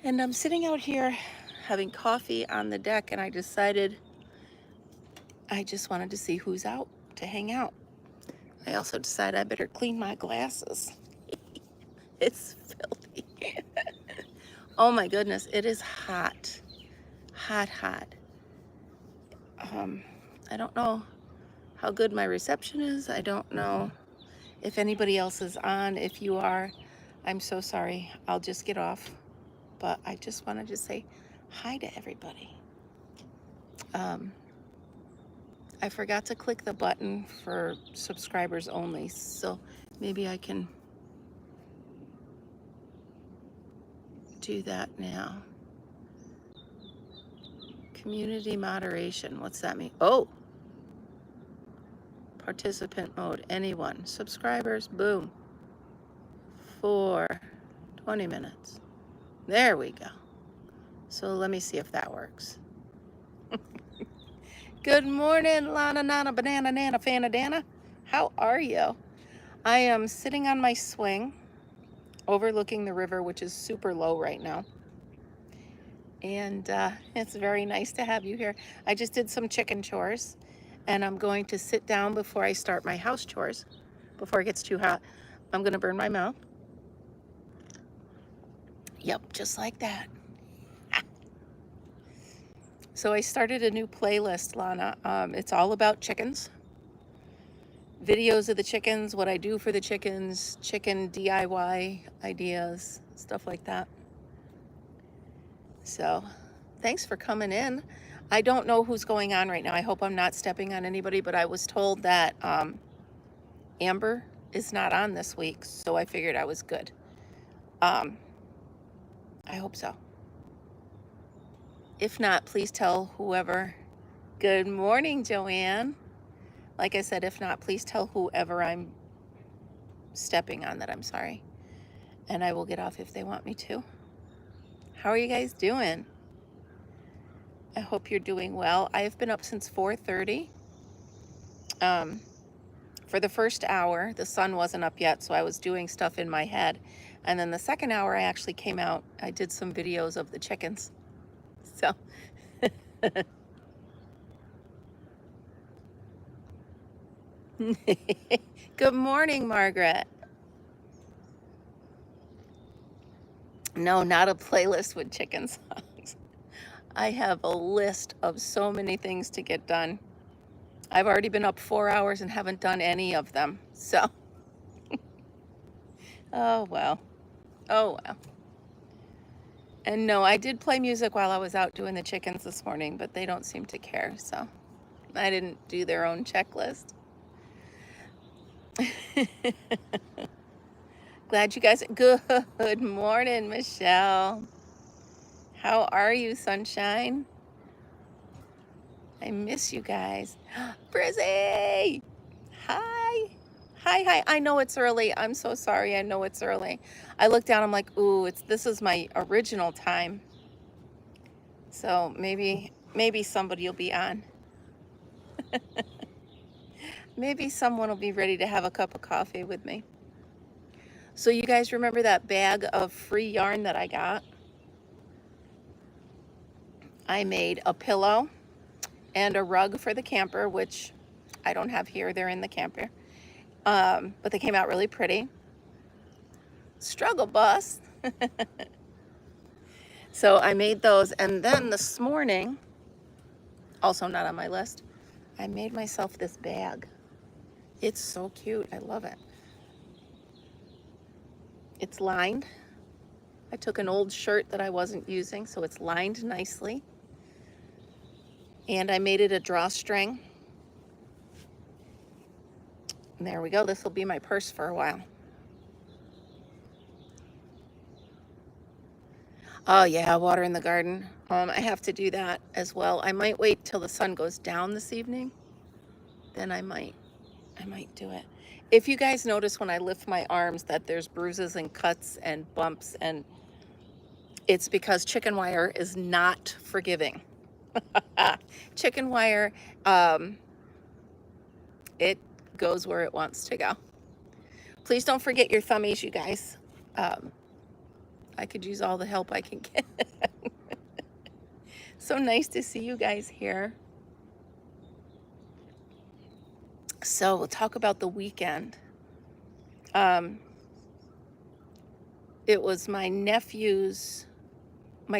And I'm sitting out here having coffee on the deck, and I decided I just wanted to see who's out to hang out. I also decided I better clean my glasses. It's filthy. Oh my goodness, it is hot. Hot, hot. I don't know how good my reception is. I don't know if anybody else is on. If you are, I'm so sorry. I'll just get off. But I just wanted to say hi to everybody. I forgot to click the button for subscribers only, so maybe I can do that now. Community moderation, what's that mean? Oh, participant mode, anyone. Subscribers, boom, for 20 minutes. There we go. So let me see if that works. Good morning, Lana, Nana, Banana, Nana, Fana, Dana. How are you? I am sitting on my swing, overlooking the river, which is super low right now. And it's very nice to have you here. I just did some chicken chores, and I'm going to sit down before I start my house chores, before it gets too hot. I'm going to burn my mouth. Yep, just like that. So I started a new playlist, Lana. It's all about chickens. Videos of the chickens, what I do for the chickens, chicken DIY ideas, stuff like that. So thanks for coming in. I don't know who's going on right now. I hope I'm not stepping on anybody, but I was told that Amber is not on this week, so I figured I was good. I hope so. If not, please tell whoever. Good morning, Joanne. Like I said, if not, please tell whoever I'm stepping on that I'm sorry. And I will get off if they want me to. How are you guys doing? I hope you're doing well. I have been up since 4:30. For the first hour, the sun wasn't up yet, so I was doing stuff in my head. And then the second hour, I actually came out. I did some videos of the chickens. So, good morning, Margaret. No, not a playlist with chicken songs. I have a list of so many things to get done. I've already been up 4 hours and haven't done any of them. So, oh well. Oh well. And no, I did play music while I was out doing the chickens this morning, but they don't seem to care. So I didn't do their own checklist. Glad you guys, good morning, Michelle. How are you, sunshine? I miss you guys. Brizzy, hi. Hi. I know it's early. I'm so sorry. I know it's early. I looked down, I'm like, ooh, this is my original time. So maybe somebody will be on. Maybe someone will be ready to have a cup of coffee with me. So you guys remember that bag of free yarn that I got? I made a pillow and a rug for the camper, which I don't have here. They're in the camper. But they came out really pretty. Struggle bus. So I made those. And then this morning, also not on my list, I made myself this bag. It's so cute. I love it. It's lined. I took an old shirt that I wasn't using, so it's lined nicely. And I made it a drawstring. And there we go. This will be my purse for a while. Oh yeah, water in the garden. I have to do that as well. I might wait till the sun goes down this evening. Then I might do it. If you guys notice when I lift my arms that there's bruises and cuts and bumps, and it's because chicken wire is not forgiving. Chicken wire, it goes where it wants to go. Please don't forget your thummies, you guys. I could use all the help I can get. So nice to see you guys here. So we'll talk about the weekend. It was my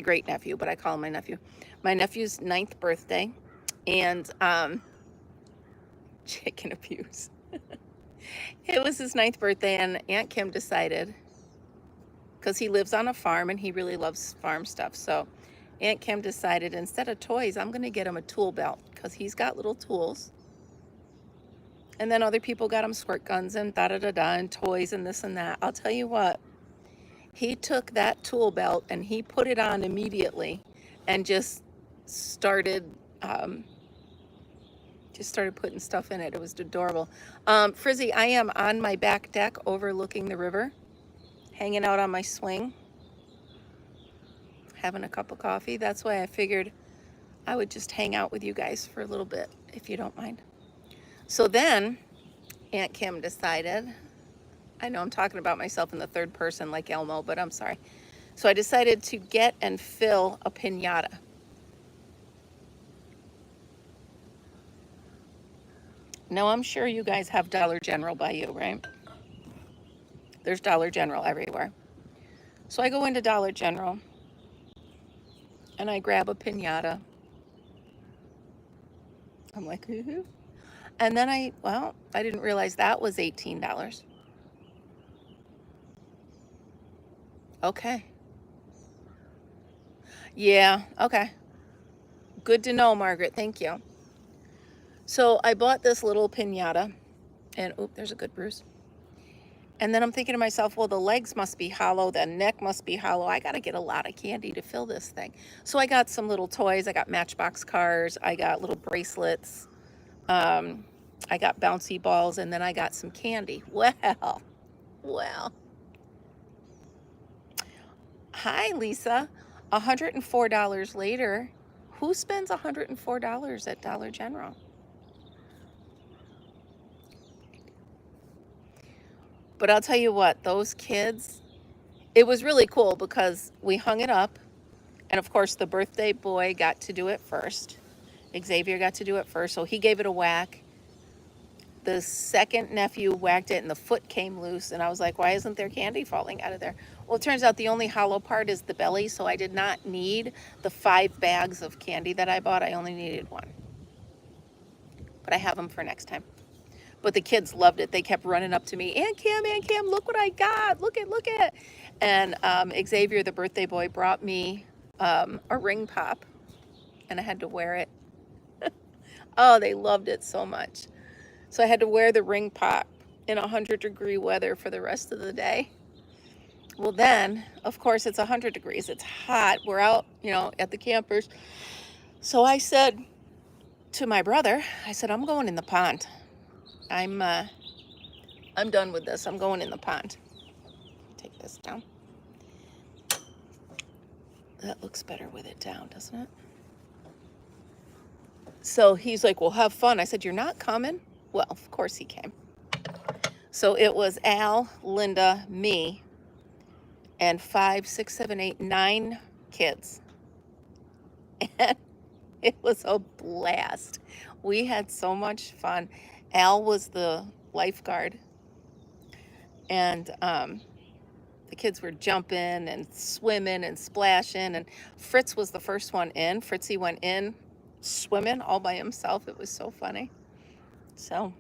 great nephew, but I call him my nephew's 9th birthday, and chicken abuse. It was his 9th birthday, and Aunt Kim decided, because he lives on a farm and he really loves farm stuff, so Aunt Kim decided, instead of toys, I'm going to get him a tool belt, because he's got little tools. And then other people got him squirt guns and da-da-da-da and toys and this and that. I'll tell you what, he took that tool belt and he put it on immediately and just started putting stuff in it. It was adorable. Frizzy, I am on my back deck overlooking the river, hanging out on my swing, having a cup of coffee. That's why I figured I would just hang out with you guys for a little bit, if you don't mind. So then Aunt Kim decided, I know I'm talking about myself in the third person like Elmo, but I'm sorry. So I decided to get and fill a piñata. Now, I'm sure you guys have Dollar General by you, right? There's Dollar General everywhere. So I go into Dollar General and I grab a piñata. I'm like, hoo-hoo. And then I didn't realize that was $18. Okay. Yeah, okay. Good to know, Margaret. Thank you. So I bought this little piñata, and there's a good bruise. And then I'm thinking to myself, well, the legs must be hollow, the neck must be hollow. I got to get a lot of candy to fill this thing. So I got some little toys. I got Matchbox cars. I got little bracelets. I got bouncy balls, and then I got some candy. Well. Hi, Lisa. $104 later. Who spends $104 at Dollar General? But I'll tell you what, those kids, it was really cool because we hung it up. And of course, the birthday boy got to do it first. Xavier got to do it first, so he gave it a whack. The second nephew whacked it and the foot came loose, and I was like, why isn't there candy falling out of there? Well, it turns out the only hollow part is the belly, so I did not need the 5 bags of candy that I bought. I only needed 1. But I have them for next time. But the kids loved it. They kept running up to me, Aunt Kim, look what I got. Look it. And Xavier, the birthday boy, brought me a ring pop, and I had to wear it. Oh, they loved it so much. So I had to wear the ring pop in 100-degree weather for the rest of the day. Well, then, of course, it's 100 degrees. It's hot. We're out, at the campers. So I said to my brother, I'm going in the pond. I'm done with this. I'm going in the pond. Take this down. That looks better with it down, doesn't it? So he's like, well, have fun. I said, you're not coming? Well, of course he came. So it was Al, Linda, me, and 5, 6, 7, 8, 9 kids. And it was a blast. We had so much fun. Al was the lifeguard. And the kids were jumping and swimming and splashing. And Fritz was the first one in. Fritzy went in swimming all by himself. It was so funny. So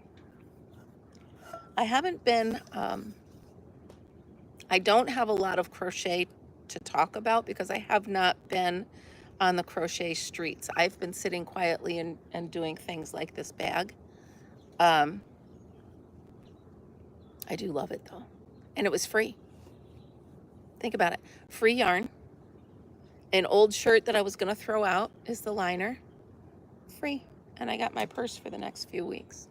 I haven't been, I don't have a lot of crochet to talk about because I have not been on the crochet streets. I've been sitting quietly and doing things like this bag. I do love it though. And it was free. Think about it. Free yarn. An old shirt that I was going to throw out is the liner. Free. And I got my purse for the next few weeks.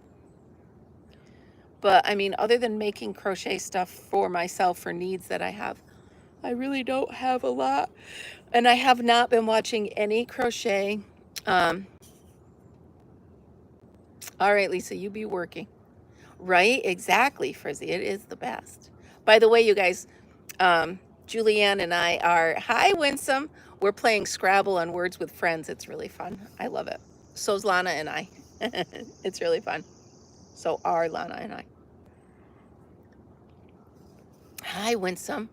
But I mean, other than making crochet stuff for myself for needs that I have, I really don't have a lot. And I have not been watching any crochet. All right, Lisa, you be working. Right? Exactly, Frizzy. It is the best. By the way, you guys, Julianne and I are, hi, Winsome. We're playing Scrabble on Words with Friends. It's really fun. I love it. So's Lana and I. It's really fun. So are Lana and I. Hi, Winsome.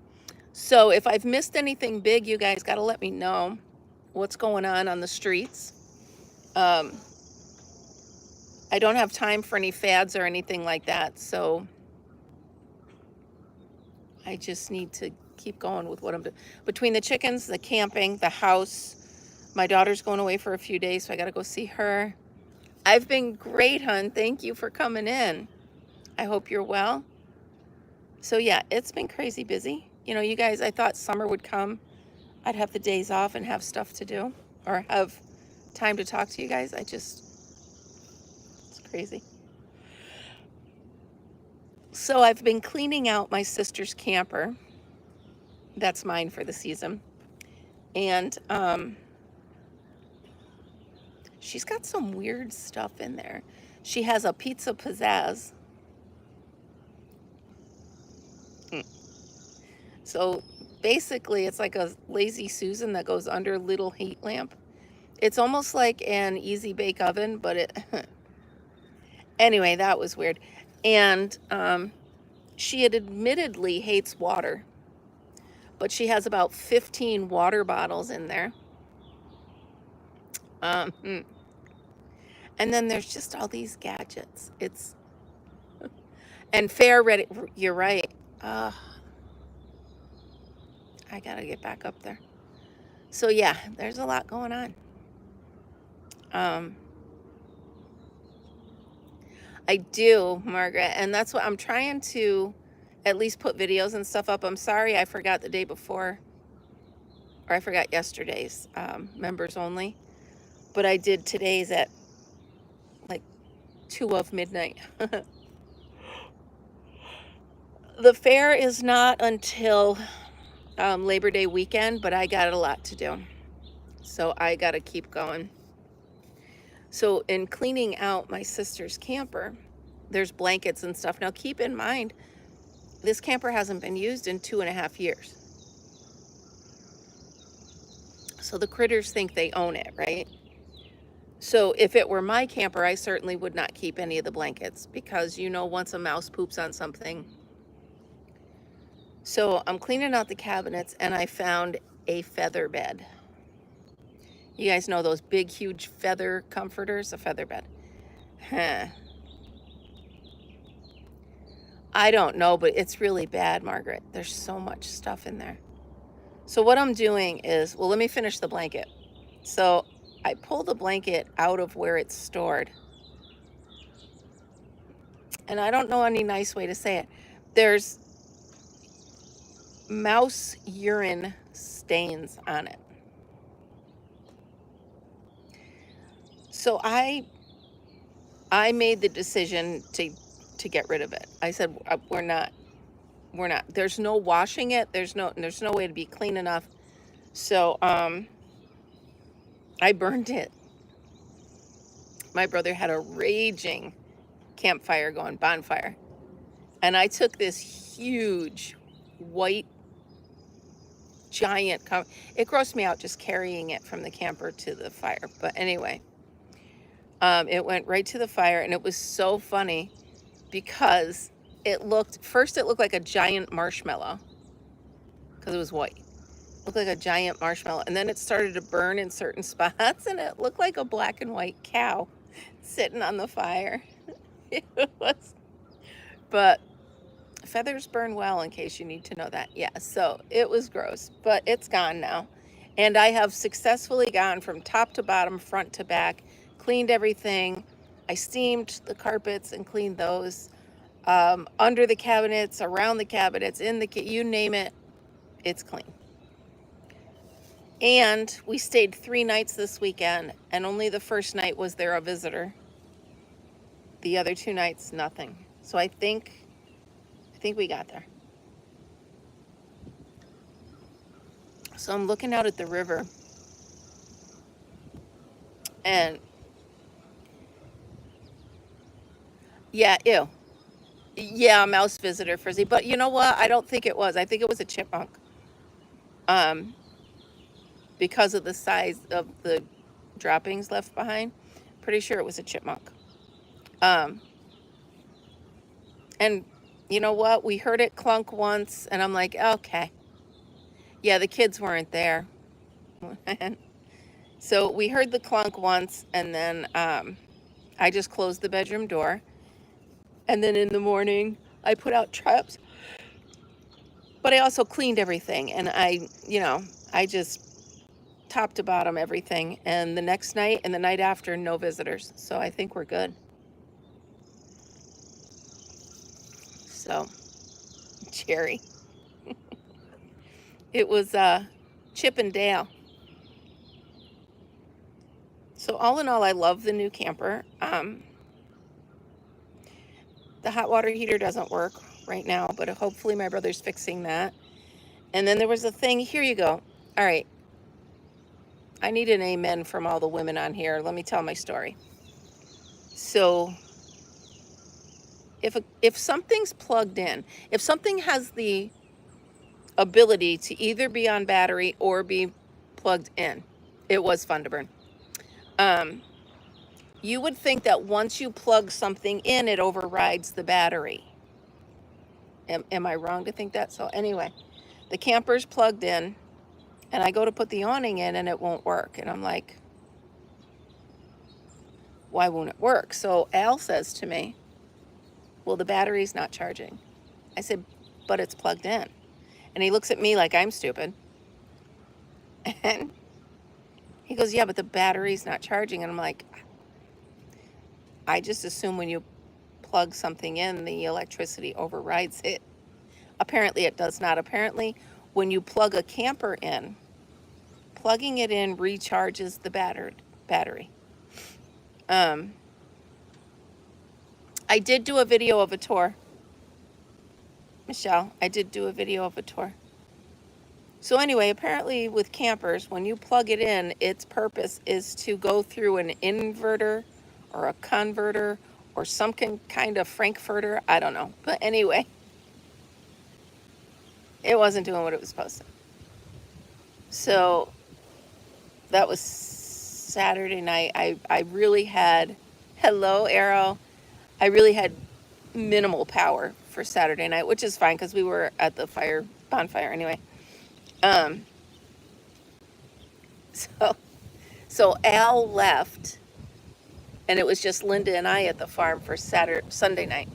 So if I've missed anything big, you guys got to let me know what's going on the streets. I don't have time for any fads or anything like that. So I just need to keep going with what I'm doing. Between the chickens, the camping, the house, my daughter's going away for a few days, so I got to go see her. I've been great, hon. Thank you for coming in. I hope you're well. So yeah, it's been crazy busy. You know, you guys, I thought summer would come. I'd have the days off and have stuff to do or have time to talk to you guys. It's crazy. So I've been cleaning out my sister's camper. That's mine for the season. And she's got some weird stuff in there. She has a pizza pizzazz. So basically, it's like a Lazy Susan that goes under a little heat lamp. It's almost like an easy bake oven, but it... Anyway, that was weird. And she admittedly hates water, but she has about 15 water bottles in there. And then there's just all these gadgets. And fair ready. You're right. I gotta get back up there. So yeah, there's a lot going on. I do, Margaret, and that's what I'm trying to at least put videos and stuff up. I'm sorry I forgot the day before, or I forgot yesterday's, members only, but I did today's at like 2 of midnight. The fair is not until Labor Day weekend, but I got a lot to do, so I got to keep going. So in cleaning out my sister's camper, there's blankets and stuff. Now keep in mind, this camper hasn't been used in 2.5 years. So the critters think they own it, right? So if it were my camper, I certainly would not keep any of the blankets because, you know, once a mouse poops on something. So I'm cleaning out the cabinets and I found a feather bed. You guys know those big, huge feather comforters, a feather bed. Huh. I don't know, but it's really bad, Margaret. There's so much stuff in there. So what I'm doing is, well, let me finish the blanket. So I pull the blanket out of where it's stored. And I don't know any nice way to say it. There's mouse urine stains on it. So I made the decision to get rid of it. I said, we're not, there's no washing it. There's no way to be clean enough. So, I burned it. My brother had a raging campfire going, bonfire. And I took this huge white giant, it grossed me out just carrying it from the camper to the fire. But anyway, it went right to the fire and it was so funny because it looked like a giant marshmallow because it was white. It looked like a giant marshmallow. And then it started to burn in certain spots and it looked like a black and white cow sitting on the fire. It was, but feathers burn well, in case you need to know that. Yeah, so it was gross, but it's gone now. And I have successfully gone from top to bottom, front to back, cleaned everything. I steamed the carpets and cleaned those. Under the cabinets, around the cabinets, in the, you name it, it's clean. And we stayed 3 nights this weekend, and only the first night was there a visitor. The other 2 nights, nothing. So I think we got there. So I'm looking out at the river. And yeah, ew. Yeah, a mouse visitor, Frizzy. But you know what? I don't think it was. I think it was a chipmunk. um, because of the size of the droppings left behind. Pretty sure it was a chipmunk. Um, and you know what? We heard it clunk once, and I'm like, okay. Yeah, the kids weren't there. So we heard the clunk once, and then I just closed the bedroom door. And then in the morning, I put out traps. But I also cleaned everything, and I just top to bottom everything. And the next night and the night after, no visitors. So I think we're good. So, Jerry, it was Chip and Dale. So all in all, I love the new camper. The hot water heater doesn't work right now, but hopefully my brother's fixing that. And then there was a thing. Here you go. All right. I need an amen from all the women on here. Let me tell my story. So if something's plugged in, if something has the ability to either be on battery or be plugged in, it was fun to burn. You would think that once you plug something in, it overrides the battery. Am I wrong to think that? So anyway, the camper's plugged in, and I go to put the awning in, and it won't work. And I'm like, why won't it work? So Al says to me, well, the battery's not charging. I said, but it's plugged in. And he looks at me like I'm stupid. And he goes, yeah, but the battery's not charging. And I'm like, I just assume when you plug something in, the electricity overrides it. Apparently it does not. Apparently, when you plug a camper in, plugging it in recharges the battery. I did do a video of a tour. Michelle, I did do a video of a tour. So anyway, apparently with campers, when you plug it in, its purpose is to go through an inverter or a converter or some kind of frankfurter. I don't know. But anyway, it wasn't doing what it was supposed to. So that was Saturday night. I really had, hello, Arrow. I really had minimal power for Saturday night, which is fine because we were at the bonfire anyway. So Al left, and it was just Linda and I at the farm for Sunday night.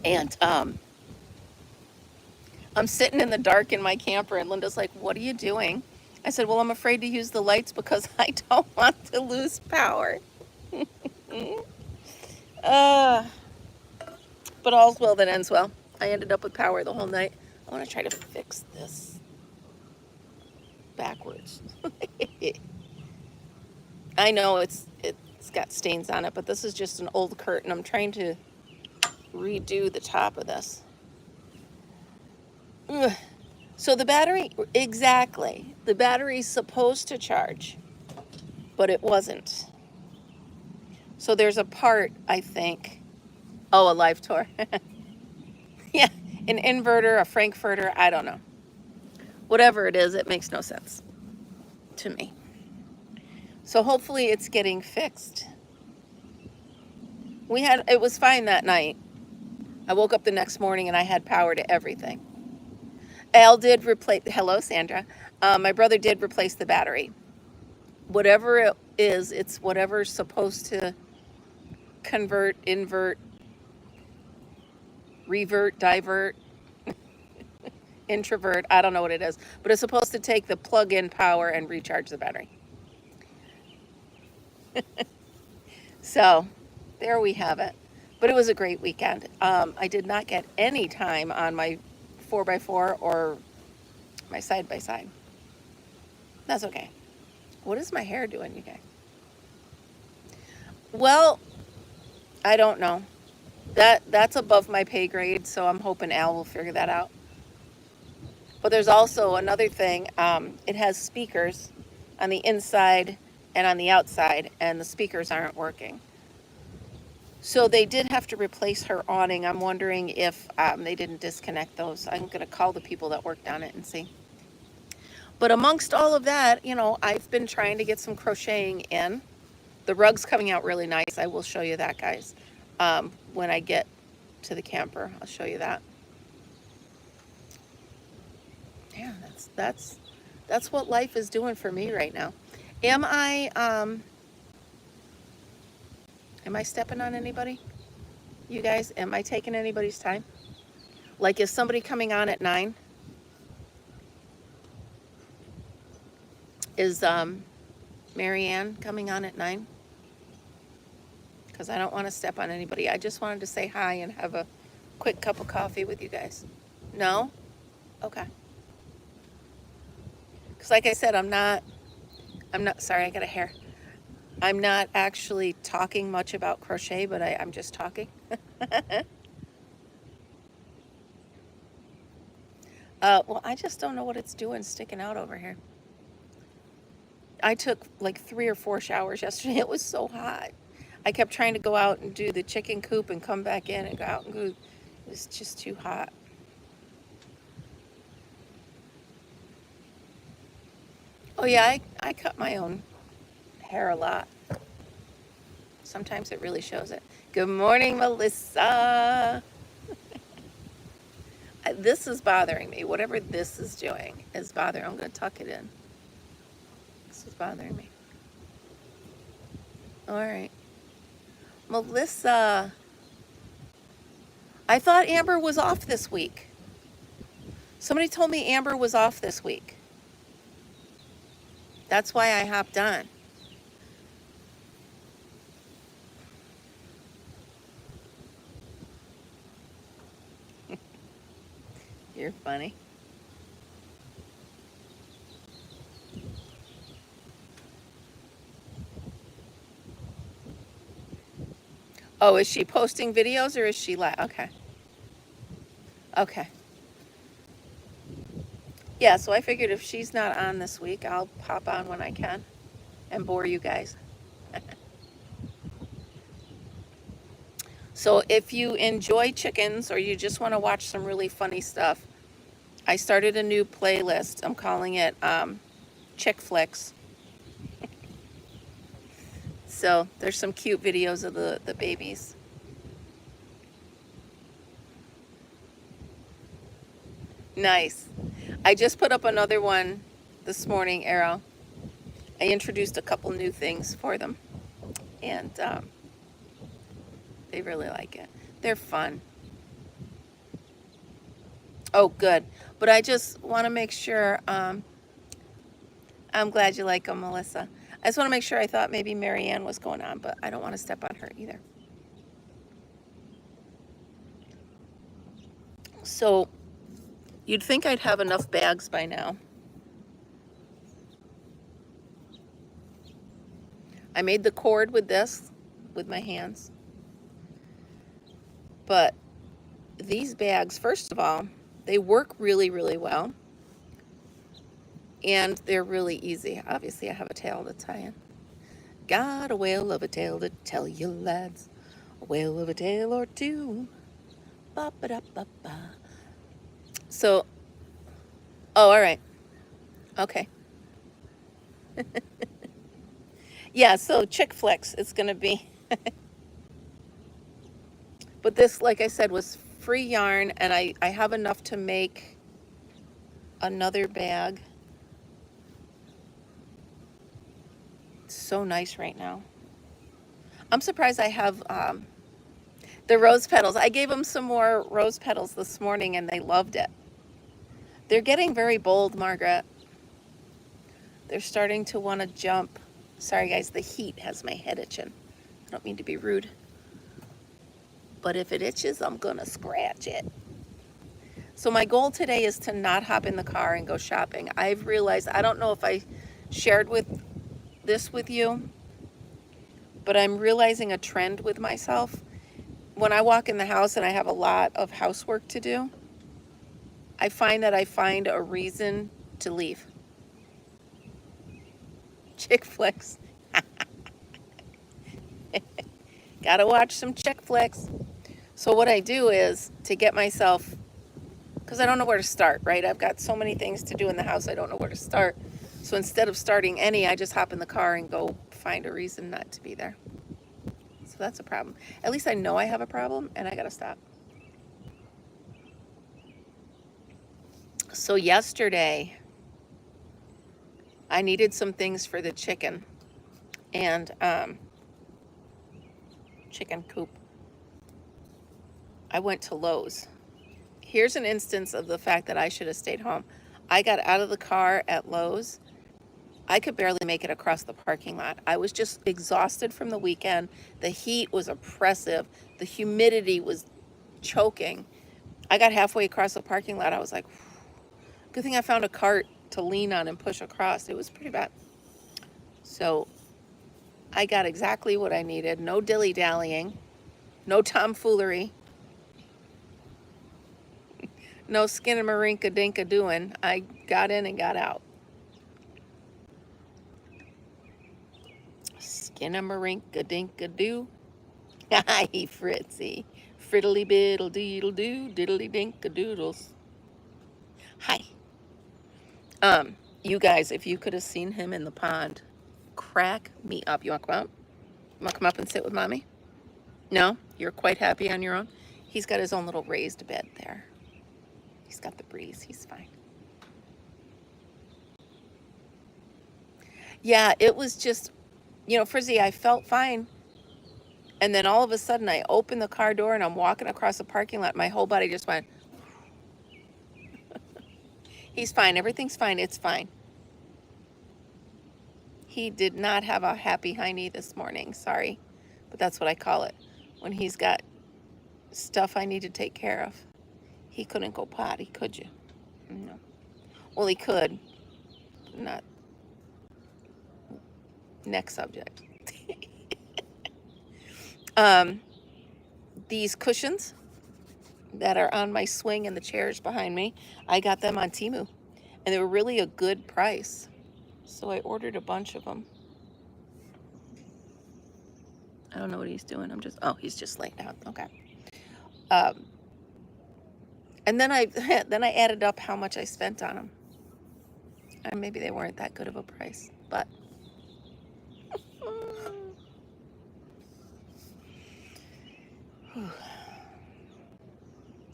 And I'm sitting in the dark in my camper, and Linda's like, what are you doing? I said, well, I'm afraid to use the lights because I don't want to lose power. But all's well that ends well. I ended up with power the whole night. I want to try to fix this backwards. I know it's got stains on it, but this is just an old curtain. I'm trying to redo the top of this. Ugh. So the battery, exactly. The battery's supposed to charge, but it wasn't. So there's a part, I think. Oh, a live tour. Yeah, an inverter, a frankfurter, I don't know. Whatever it is, it makes no sense to me. So hopefully it's getting fixed. It was fine that night. I woke up the next morning and I had power to everything. Al did replace, hello, Sandra. My brother did replace the battery. Whatever it is, it's whatever's supposed to convert, invert, revert, divert, introvert. I don't know what it is, but it's supposed to take the plug-in power and recharge the battery. So there we have it. But it was a great weekend. I did not get any time on my 4x4 or my side-by-side. That's okay. What is my hair doing, you guys? Well, I don't know. That's above my pay grade, so I'm hoping Al will figure that out. But there's also another thing. It has speakers on the inside and on the outside, and the speakers aren't working. So they did have to replace her awning. I'm wondering if they didn't disconnect those. I'm going to call the people that worked on it and see. But amongst all of that, you know, I've been trying to get some crocheting in. The rug's coming out really nice. I will show you that, guys. When I get to the camper, I'll show you that. Yeah, that's what life is doing for me right now. Am I stepping on anybody? You guys, am I taking anybody's time? Like, is somebody coming on at 9? Is Marianne coming on at 9? Because I don't want to step on anybody. I just wanted to say hi and have a quick cup of coffee with you guys. No? Okay. Because like I said, I'm not, sorry, I got a hair. I'm not actually talking much about crochet, but I'm just talking. Well, I just don't know what it's doing sticking out over here. I took like 3 or 4 showers yesterday. It was so hot. I kept trying to go out and do the chicken coop and come back in and go out and go. It was just too hot. Oh yeah, I cut my own hair a lot. Sometimes it really shows it. Good morning, Melissa. This is bothering me. Whatever this is doing is bothering. I'm going to tuck it in. This is bothering me. All right. Melissa. I thought Amber was off this week. Somebody told me Amber was off this week. That's why I hopped on. You're funny. Oh, is she posting videos or is she live? Okay. Okay. Yeah, so I figured if she's not on this week, I'll pop on when I can and bore you guys. So if you enjoy chickens or you just want to watch some really funny stuff, I started a new playlist. I'm calling it Chick Flicks. So there's some cute videos of the babies. Nice. I just put up another one this morning, Arrow. I introduced a couple new things for them, and they really like it. They're fun. Oh, good. But I just want to make sure, I'm glad you like them, Melissa. I just want to make sure. I thought maybe Marianne was going on, but I don't want to step on her either. So you'd think I'd have enough bags by now. I made the cord with this, with my hands. But these bags, first of all, they work really, really well. And they're really easy. Obviously, I have a tail to tie in. Got a whale of a tale to tell you, lads. A whale of a tale or two. Ba-ba-da-ba-ba. So, oh, all right. Okay. Yeah, so Chick Flicks it's going to be. But this, like I said, was free yarn, and I have enough to make another bag. It's so nice right now. I'm surprised I have the rose petals. I gave them some more rose petals this morning, and they loved it. They're getting very bold, Margaret. They're starting to want to jump. Sorry, guys, the heat has my head itching. I don't mean to be rude. But if it itches, I'm going to scratch it. So my goal today is to not hop in the car and go shopping. I've realized, I don't know if I shared this with you, but I'm realizing a trend with myself. When I walk in the house and I have a lot of housework to do, I find that I find a reason to leave. Chick Flicks. Gotta watch some chick flicks. So what I do is to get myself, because I don't know where to start, right? I've got so many things to do in the house, I don't know where to start. So instead of starting any, I just hop in the car and go find a reason not to be there. So that's a problem. At least I know I have a problem and I gotta stop. So yesterday, I needed some things for the chicken and chicken coop. I went to Lowe's. Here's an instance of the fact that I should have stayed home. I got out of the car at Lowe's. I could barely make it across the parking lot. I was just exhausted from the weekend. The heat was oppressive. The humidity was choking. I got halfway across the parking lot. I was like, good thing I found a cart to lean on and push across. It was pretty bad. So I got exactly what I needed. No dilly-dallying. No tomfoolery. No skinnamarink-a-dink-a doing. I got in and got out. Skinnamarink-a-dink-a-doo. Hi, Fritzy. Friddly-biddle-deedle-doo, diddly-dink-a-doodles. Hi. You guys, if you could have seen him in the pond, crack me up. You want to come out? You want to come up and sit with Mommy? No? You're quite happy on your own? He's got his own little raised bed there. He's got the breeze. He's fine. Yeah, it was just, Frizzy, I felt fine. And then all of a sudden I opened the car door and I'm walking across the parking lot. My whole body just went. He's fine. Everything's fine. It's fine. He did not have a happy hiney this morning. Sorry. But that's what I call it. When he's got stuff I need to take care of. He couldn't go potty, could you? No. Well, he could. Not. Next subject. These cushions that are on my swing and the chairs behind me, I got them on Temu. And they were really a good price. So I ordered a bunch of them. I don't know what he's doing. He's just laying down. Okay. And then I added up how much I spent on them. And maybe they weren't that good of a price, but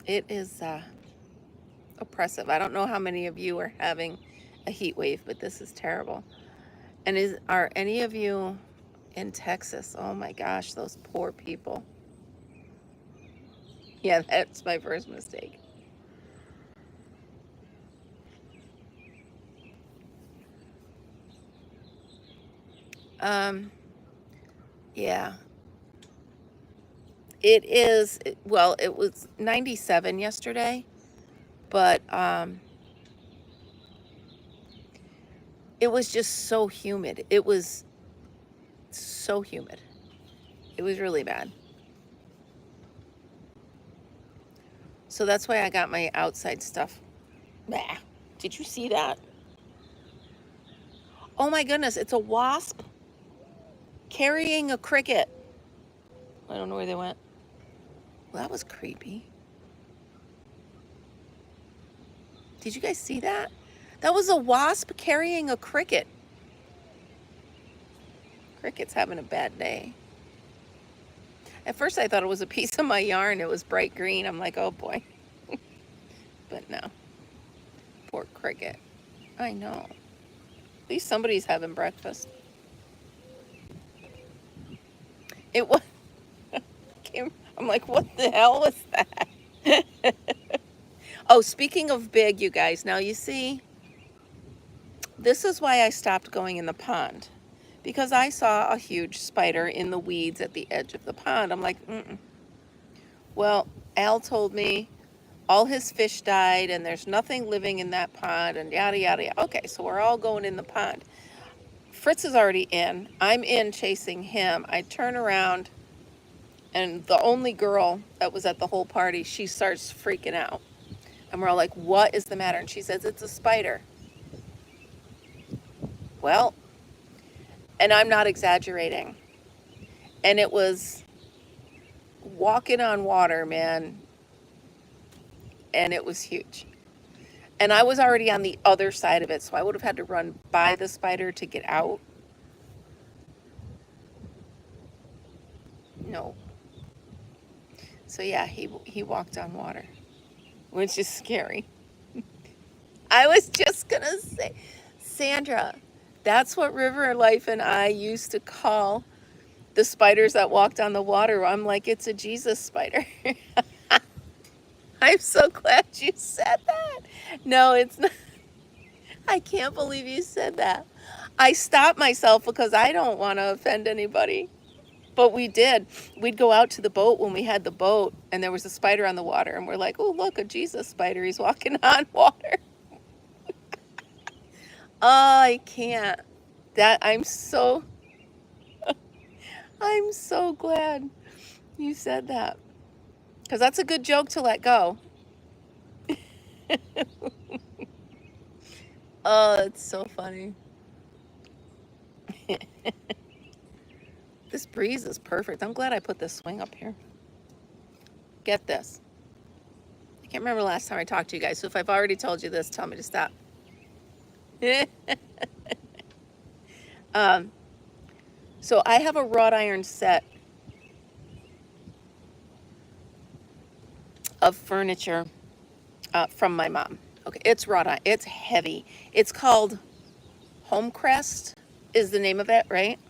it is oppressive. I don't know how many of you are having a heat wave, but this is terrible. And are any of you in Texas? Oh my gosh, those poor people. Yeah, that's my first mistake. Yeah. It is, well, it was 97 yesterday, but it was just so humid. It was so humid. It was really bad. So that's why I got my outside stuff. Bah. Did you see that? Oh my goodness, it's a wasp carrying a cricket. I don't know where they went. Well, that was creepy. Did you guys see that? That was a wasp carrying a cricket. Cricket's having a bad day. At first I thought it was a piece of my yarn. It was bright green. I'm like, oh boy. But no. Poor cricket. I know. At least somebody's having breakfast. It was. I'm like, what the hell was that? Oh, speaking of big, you guys. Now you see, this is why I stopped going in the pond. Because I saw a huge spider in the weeds at the edge of the pond. I'm like, Well, Al told me all his fish died and there's nothing living in that pond and yada, yada, yada. Okay, so we're all going in the pond. Fritz is already in. I'm in chasing him. I turn around and the only girl that was at the whole party, she starts freaking out. And we're all like, what is the matter? And she says, it's a spider. Well, and I'm not exaggerating. And it was walking on water, man. And it was huge. And I was already on the other side of it, so I would have had to run by the spider to get out. No. So yeah, he walked on water, which is scary. I was just gonna say, Sandra, that's what River Life and I used to call the spiders that walked on the water. I'm like, it's a Jesus spider. I'm so glad you said that. No, it's not. I can't believe you said that. I stopped myself because I don't want to offend anybody. But we did. We'd go out to the boat when we had the boat, and there was a spider on the water, and we're like, oh, look, a Jesus spider. He's walking on water. Oh, I can't. That I'm so glad you said that. Because that's a good joke to let go. Oh, it's so funny. This breeze is perfect. I'm glad I put this swing up here. Get this. I can't remember the last time I talked to you guys, so if I've already told you this, tell me to stop. So I have a wrought iron set of furniture from my mom. Okay, it's wrought iron. It's heavy. It's called Homecrest is the name of it, right?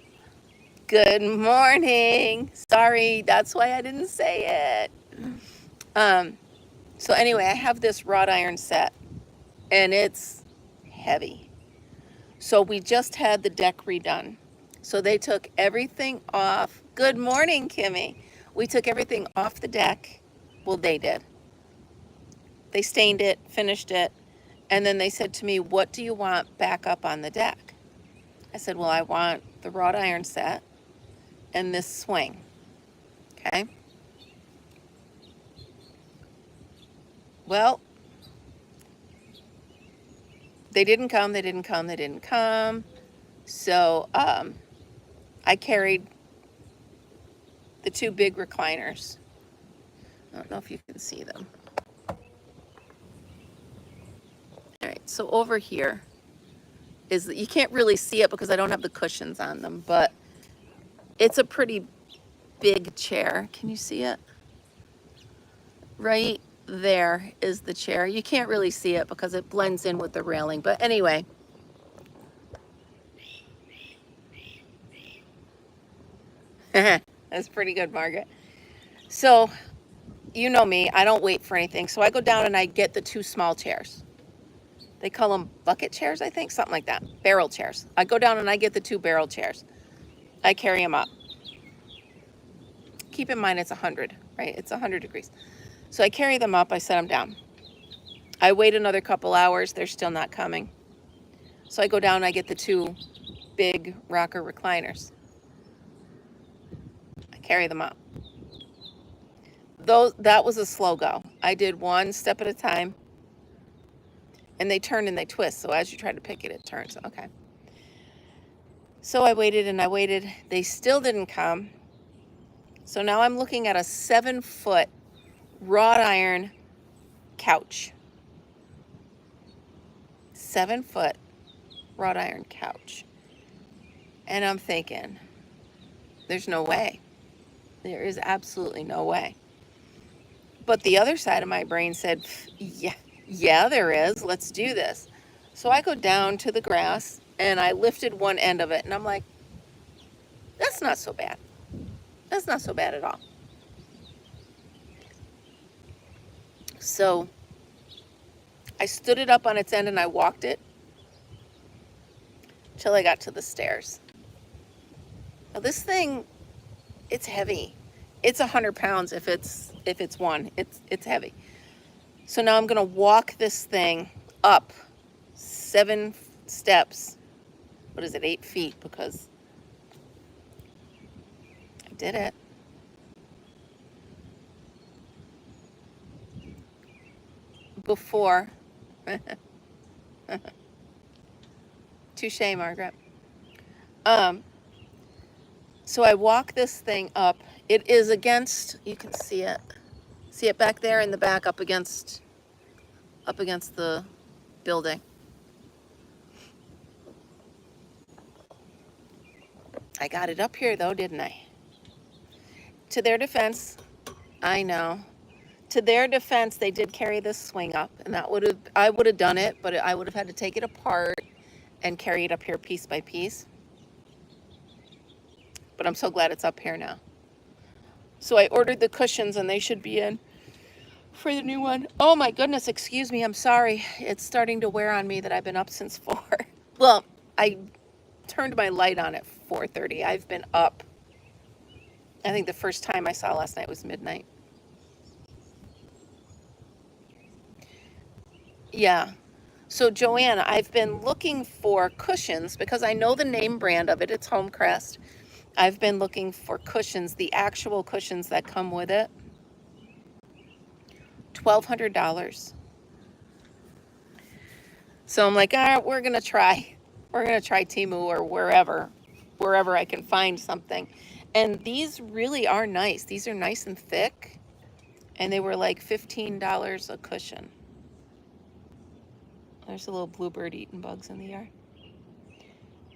Good morning. Sorry, that's why I didn't say it. So anyway, I have this wrought iron set, and it's heavy. So we just had the deck redone. So they took everything off. Good morning, Kimmy. We took everything off the deck. Well, they did. They stained it, finished it, and then they said to me, what do you want back up on the deck? I said, well, I want the wrought iron set and this swing. Okay. Well, they didn't come. So I carried the two big recliners. I don't know if you can see them. All right, so over here is, you can't really see it because I don't have the cushions on them, but it's a pretty big chair. Can you see it? Right there is the chair. You can't really see it because it blends in with the railing, but anyway. That's pretty good, Margaret. So, you know me, I don't wait for anything. So I go down and I get the two small chairs. They call them bucket chairs, I think, something like that. Barrel chairs. I go down and I get the two barrel chairs. I carry them up. Keep in mind it's 100, right? It's 100 degrees. So I carry them up. I set them down. I wait another couple hours. They're still not coming. So I go down and I get the two big rocker recliners. I carry them up. That was a slow go. I did one step at a time. And they turn and they twist. So as you try to pick it, it turns. Okay. So I waited and I waited. They still didn't come. So now I'm looking at a 7-foot wrought iron couch. 7-foot wrought iron couch. And I'm thinking, there's no way. There is absolutely no way. But the other side of my brain said, yeah, there is. Let's do this. So I go down to the grass and I lifted one end of it and I'm like, that's not so bad. That's not so bad at all. So I stood it up on its end and I walked it till I got to the stairs. Now this thing, it's heavy. It's 100 pounds if it's one. It's heavy. So now I'm gonna walk this thing up 7 steps. What is it, 8 feet? Because I did it. Before. Touche, Margaret. So I walk this thing up. It is against, you can see it. See it back there in the back up against the building. I got it up here though, didn't I? To their defense, I know. To their defense, they did carry this swing up, and I would have done it, but I would have had to take it apart and carry it up here piece by piece. But I'm so glad it's up here now. So I ordered the cushions, and they should be in for the new one. Oh my goodness, excuse me, I'm sorry. It's starting to wear on me that I've been up since 4. Well, I turned my light on at 4:30. I've been up. I think the first time I saw last night was midnight. Yeah. So Joanne, I've been looking for cushions because I know the name brand of it. It's Homecrest. I've been looking for cushions, the actual cushions that come with it. $1,200. So I'm like, we're gonna try Temu or wherever I can find something. And these really are nice. These are nice and thick, and they were like $15 a cushion. There's a little bluebird eating bugs in the yard.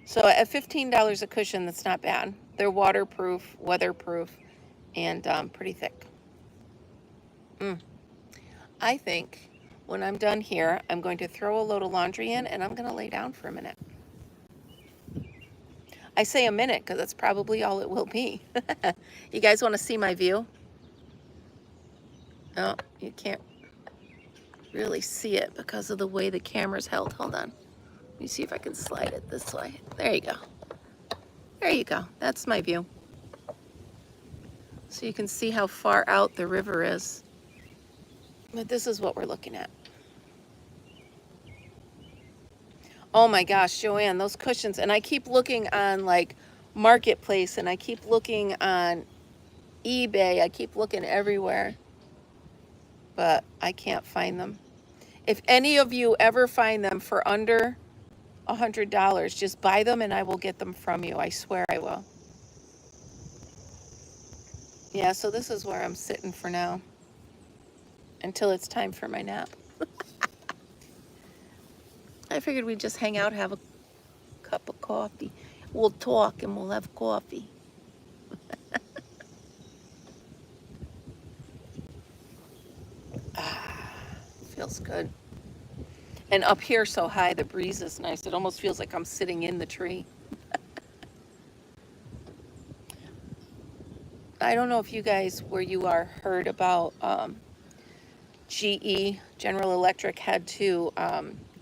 So at $15 a cushion, that's not bad. They're waterproof, weatherproof, and pretty thick. I think when I'm done here, I'm going to throw a load of laundry in, and I'm going to lay down for a minute. I say a minute because that's probably all it will be. You guys want to see my view? Oh, you can't really see it because of the way the camera's held. Hold on. Let me see if I can slide it this way. There you go. There you go. That's my view. So you can see how far out the river is. But this is what we're looking at. Oh my gosh, Joanne, those cushions. And I keep looking on like Marketplace, and I keep looking on eBay. I keep looking everywhere, but I can't find them. If any of you ever find them for under $100, just buy them and I will get them from you. I swear I will. Yeah, so this is where I'm sitting for now until it's time for my nap. I figured we'd just hang out, have a cup of coffee. We'll talk and we'll have coffee. Feels good. And up here so high, the breeze is nice. It almost feels like I'm sitting in the tree. I don't know if you guys, where you are, heard about GE, General Electric, had to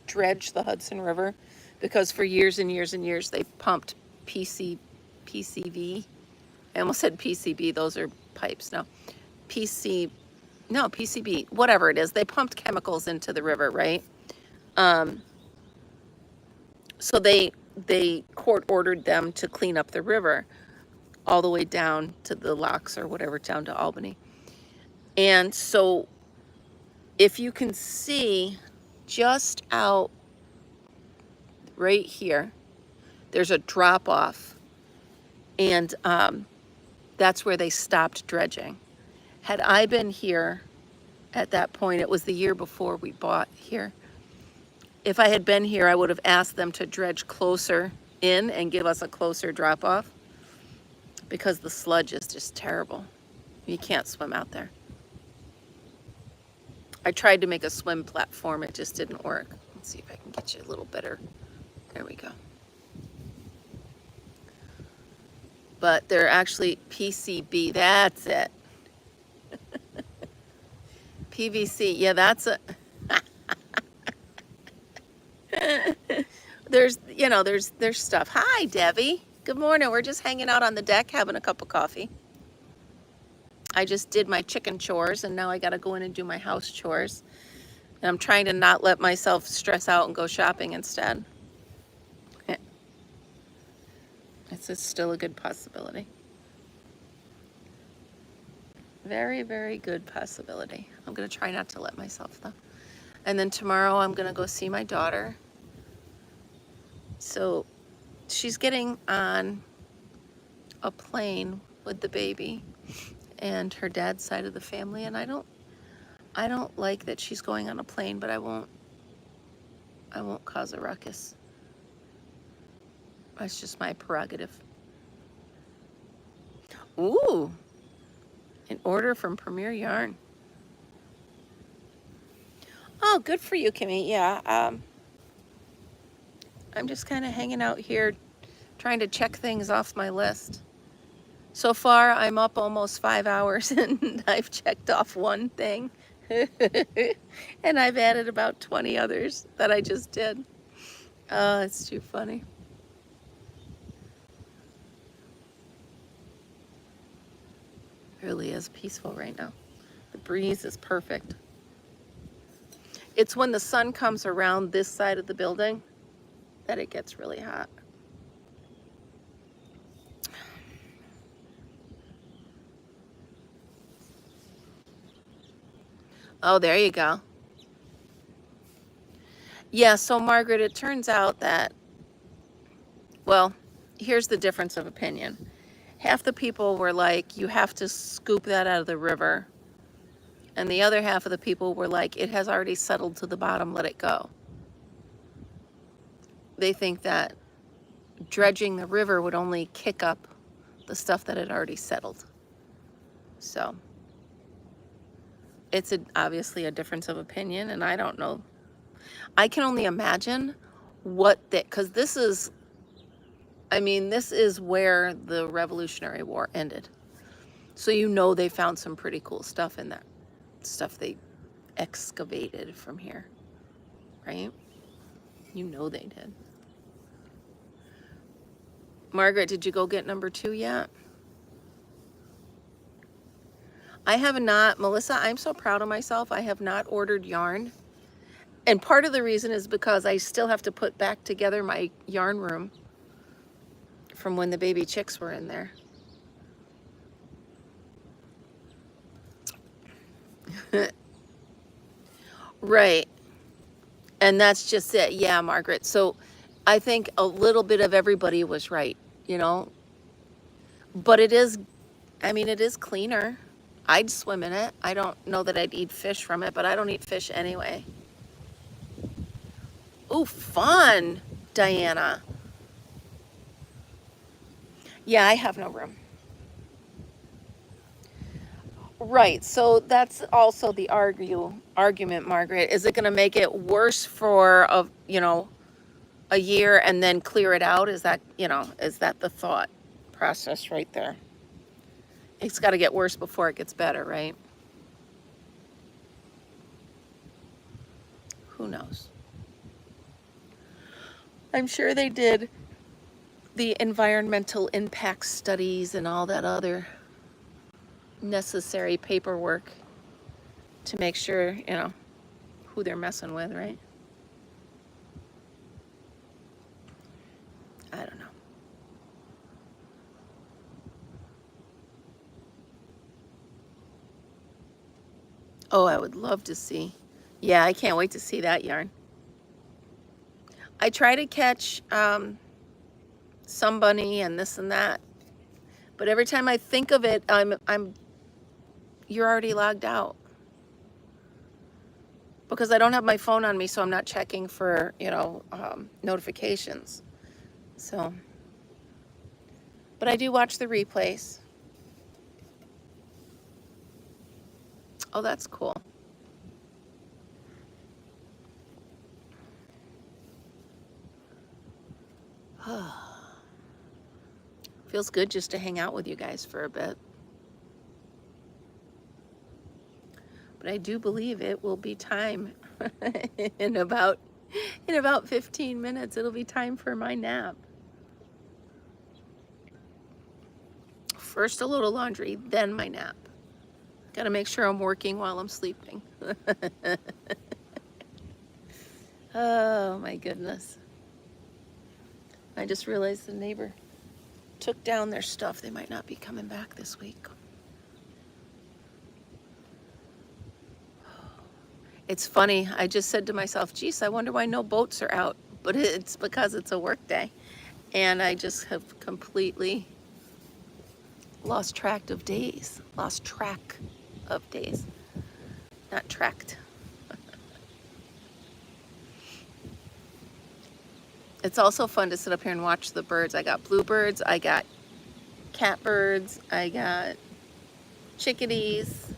dredge the Hudson River because for years and years and years they pumped PCV. I almost said PCB. Those are pipes. No, PCB. Whatever it is, they pumped chemicals into the river, right? So they court ordered them to clean up the river all the way down to the locks or whatever, down to Albany. And so if you can see just out right here, there's a drop off, and that's where they stopped dredging. Had I been here at that point, it was the year before we bought here. If I had been here, I would have asked them to dredge closer in and give us a closer drop off because the sludge is just terrible. You can't swim out there. I tried to make a swim platform. It just didn't work. Let's see if I can get you a little better. There we go. But they're actually PCB. That's it. PVC. Yeah, that's a... there's stuff. Hi, Debbie. Good morning. We're just hanging out on the deck having a cup of coffee. I just did my chicken chores, and now I got to go in and do my house chores. And I'm trying to not let myself stress out and go shopping instead. It's still a good possibility. Very, very good possibility. I'm going to try not to let myself, though. And then tomorrow I'm going to go see my daughter. So she's getting on a plane with the baby and her dad's side of the family, and I don't like that she's going on a plane, but I won't cause a ruckus. That's just my prerogative. Ooh, an order from Premier Yarn. Oh, good for you, Kimmy. Yeah, I'm just kind of hanging out here trying to check things off my list. So far, I'm up almost 5 hours and I've checked off one thing. And I've added about 20 others that I just did. Oh, it's too funny. It really is peaceful right now. The breeze is perfect. It's when the sun comes around this side of the building that it gets really hot. Oh, there you go. Yeah, so Margaret, it turns out that, well, here's the difference of opinion. Half the people were like, you have to scoop that out of the river. And the other half of the people were like, it has already settled to the bottom, let it go. They think that dredging the river would only kick up the stuff that had already settled. So it's obviously a difference of opinion, and I don't know. I can only imagine what that, because this is, I mean, this is where the Revolutionary War ended. So you know they found some pretty cool stuff in that stuff they excavated from here, right? You know they did. Margaret, did you go get number 2 yet? I have not. Melissa, I'm so proud of myself. I have not ordered yarn. And part of the reason is because I still have to put back together my yarn room from when the baby chicks were in there. Right. And that's just it. Yeah, Margaret. So I think a little bit of everybody was right, you know. But it is, I mean, it is cleaner. I'd swim in it. I don't know that I'd eat fish from it, but I don't eat fish anyway. Ooh, fun, Diana. Yeah, I have no room. Right, so that's also the argument, Margaret. Is it going to make it worse for a year and then clear it out? Is that, is that the thought process right there? It's got to get worse before it gets better, right? Who knows? I'm sure they did the environmental impact studies and all that other necessary paperwork to make sure, who they're messing with, right? I don't know. Oh, I would love to see. Yeah, I can't wait to see that yarn. I try to catch Sunbunny and this and that, but every time I think of it, you're already logged out because I don't have my phone on me, so I'm not checking for notifications. So, but I do watch the replays. Oh, that's cool. Feels good just to hang out with you guys for a bit. But I do believe it will be time in about 15 minutes. It'll be time for my nap. First a load of laundry, then my nap. Got to make sure I'm working while I'm sleeping. Oh my goodness. I just realized the neighbor took down their stuff. They might not be coming back this week. It's funny. I just said to myself, geez, I wonder why no boats are out. But it's because it's a work day. And I just have completely lost track of days. Lost track of days. Not tracked. It's also fun to sit up here and watch the birds. I got bluebirds, I got catbirds, I got chickadees,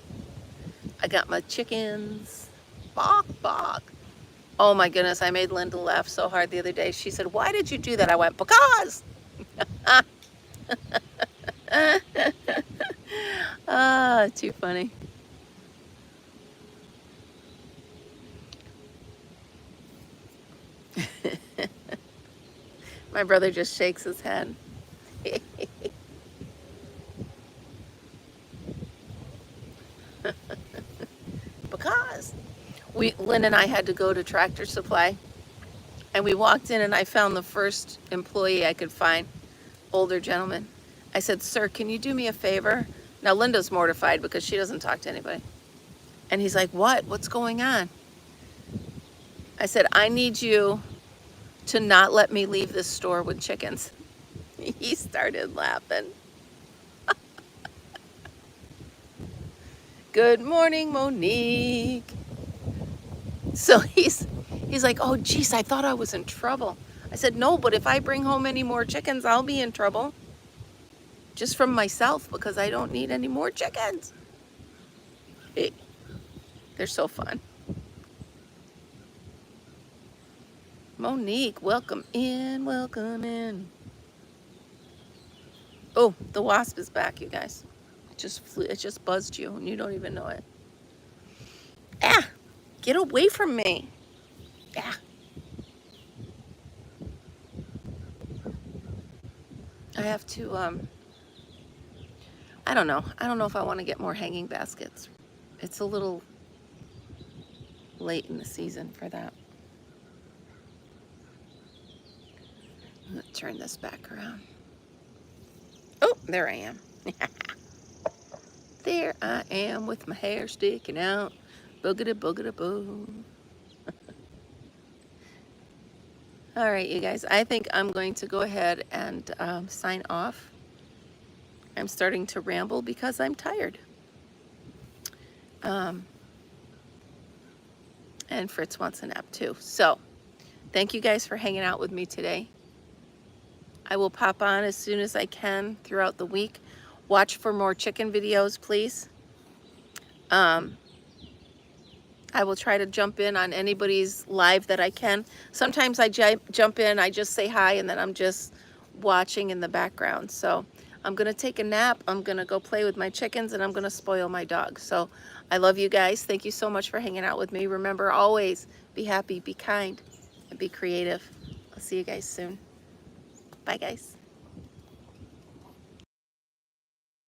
I got my chickens. Bawk, bawk. Oh my goodness, I made Linda laugh so hard the other day. She said, "Why did you do that?" I went, "Because." Ah, too funny. My brother just shakes his head. Because Lynn and I had to go to Tractor Supply, and we walked in and I found the first employee I could find, older gentleman. I said, "Sir, can you do me a favor?" Now Linda's mortified because she doesn't talk to anybody. And he's like, "What? What's going on?" I said, "I need you to not let me leave this store with chickens." He started laughing. "Good morning, Monique." So he's like, "Oh, geez, I thought I was in trouble." I said, "No, but if I bring home any more chickens, I'll be in trouble. Just from myself, because I don't need any more chickens." They're so fun. Monique, welcome in, welcome in. Oh, the wasp is back, you guys. It just buzzed you and you don't even know it. Ah, get away from me. Ah. I have to, I don't know. I don't know if I want to get more hanging baskets. It's a little late in the season for that. I'm going to turn this back around. Oh, there I am. There I am with my hair sticking out. Boogada boogada boo. All right, you guys. I think I'm going to go ahead and sign off. I'm starting to ramble because I'm tired. And Fritz wants a nap too. So thank you guys for hanging out with me today. I will pop on as soon as I can throughout the week. Watch for more chicken videos, please. I will try to jump in on anybody's live that I can. Sometimes I jump in, I just say hi, and then I'm just watching in the background. So I'm going to take a nap. I'm going to go play with my chickens, and I'm going to spoil my dog. So I love you guys. Thank you so much for hanging out with me. Remember, always be happy, be kind, and be creative. I'll see you guys soon. Bye, guys.